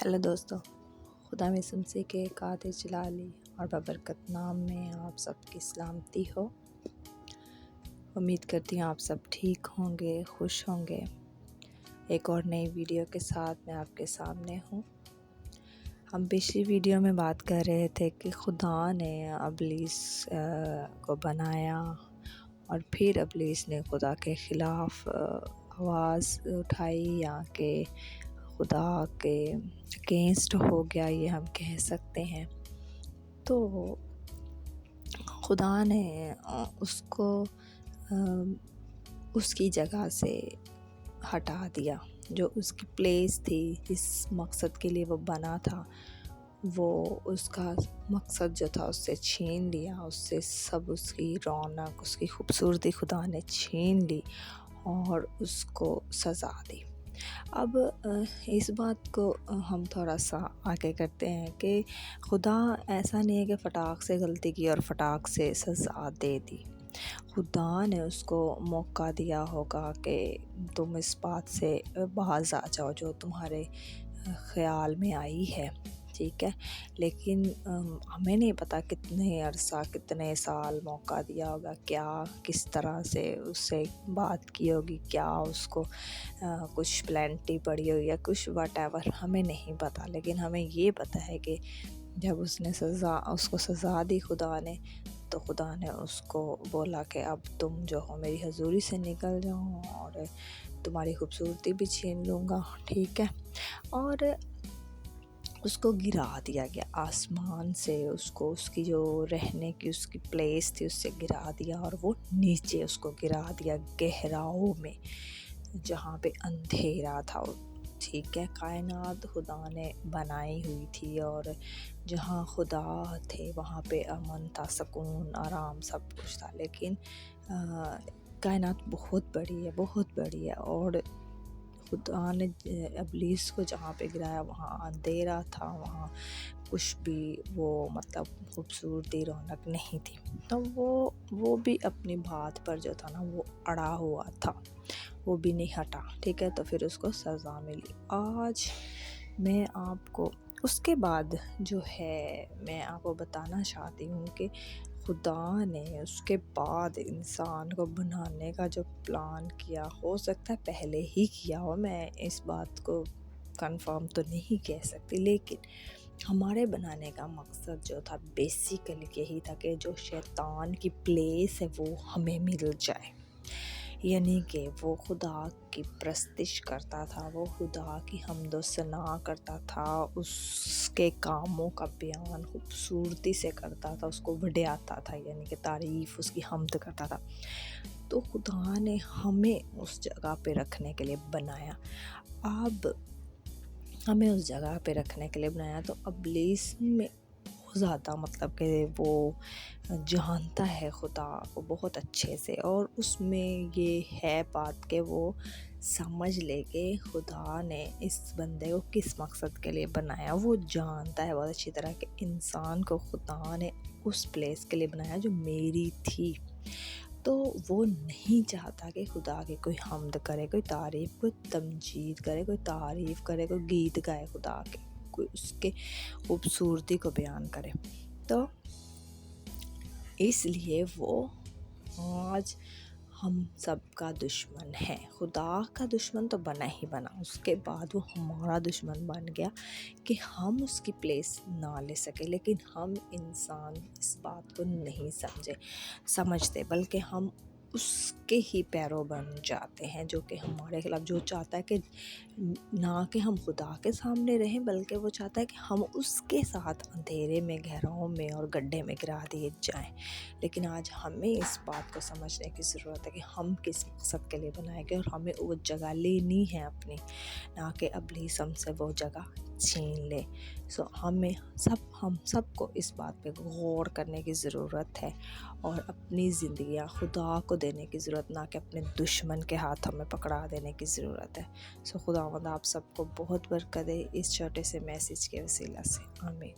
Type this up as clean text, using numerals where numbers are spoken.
Hello दोस्तों, खुदा में शमसी के कातिल जलाली और बबरकत नाम में आप सबकी सलामती हो। उम्मीद करती हूँ आप सब ठीक होंगे, खुश होंगे। एक और नई वीडियो के साथ मैं आपके सामने हूँ। हम पिछली वीडियो में बात कर रहे थे कि खुदा ने इब्लीस को बनाया और फिर इब्लीस ने खुदा के ख़िलाफ़ आवाज़ उठाई या कि खुदा के अगेंस्ट हो गया, ये हम कह सकते हैं। तो खुदा ने उसको उसकी जगह से हटा दिया, जो उसकी प्लेस थी, जिस मकसद के लिए वो बना था, वो उसका मकसद जो था उससे छीन लिया। उससे सब उसकी रौनक, उसकी खूबसूरती खुदा ने छीन ली और उसको सज़ा दी। अब इस बात को हम थोड़ा सा आगे करते हैं कि खुदा ऐसा नहीं है कि फटाक से गलती की और फटाक से सज़ा दे दी। खुदा ने उसको मौका दिया होगा कि तुम इस बात से बाज आ जाओ जो तुम्हारे ख़्याल में आई है, ठीक है। लेकिन हमें नहीं पता कितने अरसा, कितने साल मौका दिया होगा, क्या किस तरह से उससे बात की होगी, क्या उसको कुछ प्लानिटी पड़ी होगी या कुछ व्हाटएवर, हमें नहीं पता। लेकिन हमें ये पता है कि जब उसको सज़ा दी खुदा ने, तो खुदा ने उसको बोला कि अब तुम जो हो मेरी हजूरी से निकल जाओ और तुम्हारी खूबसूरती भी छीन लूँगा, ठीक है। और उसको गिरा दिया गया आसमान से, उसको उसकी जो रहने की उसकी प्लेस थी उससे गिरा दिया और वो नीचे उसको गिरा दिया गहराओं में, जहाँ पे अंधेरा था, ठीक है। कायनात खुदा ने बनाई हुई थी और जहाँ खुदा थे वहाँ पे अमन था, सुकून, आराम, सब कुछ था। लेकिन कायनात बहुत बड़ी है, बहुत बड़ी है, और खुदा ने इब्लीस को जहाँ पे गिराया वहाँ अंधेरा था, वहाँ कुछ भी वो मतलब खूबसूरती, रौनक नहीं थी। तो वो भी अपनी बात पर जो था ना वो अड़ा हुआ था, वो भी नहीं हटा, ठीक है। तो फिर उसको सज़ा मिली। आज मैं आपको उसके बाद जो है मैं आपको बताना चाहती हूँ कि खुदा ने उसके बाद इंसान को बनाने का जो प्लान किया, हो सकता है पहले ही किया हो, मैं इस बात को कंफर्म तो नहीं कह सकती, लेकिन हमारे बनाने का मकसद जो था बेसिकली यही था कि जो शैतान की प्लेस है वो हमें मिल जाए। यानी कि वो खुदा की प्रस्तिश करता था, वो खुदा की हम्दो सना करता था, उसके कामों का बयान खूबसूरती से करता था, उसको वड्याता था, यानी कि तारीफ़ उसकी हम्द करता था। तो खुदा ने हमें उस जगह पे रखने के लिए बनाया। अब हमें उस जगह पे रखने के लिए बनाया तो इब्लीस में ज़्यादा मतलब कि वो जानता है खुदा को बहुत अच्छे से, और उसमें ये है बात कि वो समझ ले कि खुदा ने इस बंदे को किस मकसद के लिए बनाया। वो जानता है बहुत अच्छी तरह कि इंसान को खुदा ने उस प्लेस के लिए बनाया जो मेरी थी। तो वो नहीं चाहता कि खुदा की कोई हम्द करे, कोई तारीफ़, कोई तमजीद करे, कोई तारीफ़ करे, कोई गीत गाए खुदा के, कोई उसके खूबसूरती को बयान करे। तो इसलिए वो आज हम सब का दुश्मन है। खुदा का दुश्मन तो बना ही बना, उसके बाद वो हमारा दुश्मन बन गया कि हम उसकी प्लेस ना ले सके। लेकिन हम इंसान इस बात को नहीं समझते, बल्कि हम उसके ही पैरों बन जाते हैं, जो कि हमारे खिलाफ, जो चाहता है कि ना कि हम खुदा के सामने रहें, बल्कि वो चाहता है कि हम उसके साथ अंधेरे में, गहराओं में और गड्ढे में गिरा दिए जाएं। लेकिन आज हमें इस बात को समझने की ज़रूरत है कि हम किस मकसद के लिए बनाए गए और हमें वो जगह लेनी है अपनी, ना कि इब्लीस हमसे वो जगह छीन ले। हम सबको इस बात पे गौर करने की ज़रूरत है और अपनी ज़िंदगियाँ खुदा को देने की ज़रूरत, ना कि अपने दुश्मन के हाथों में पकड़ा देने की ज़रूरत है। खुदावंद आप सबको बहुत बरकत दे इस छोटे से मैसेज के वसीला से। आमीन।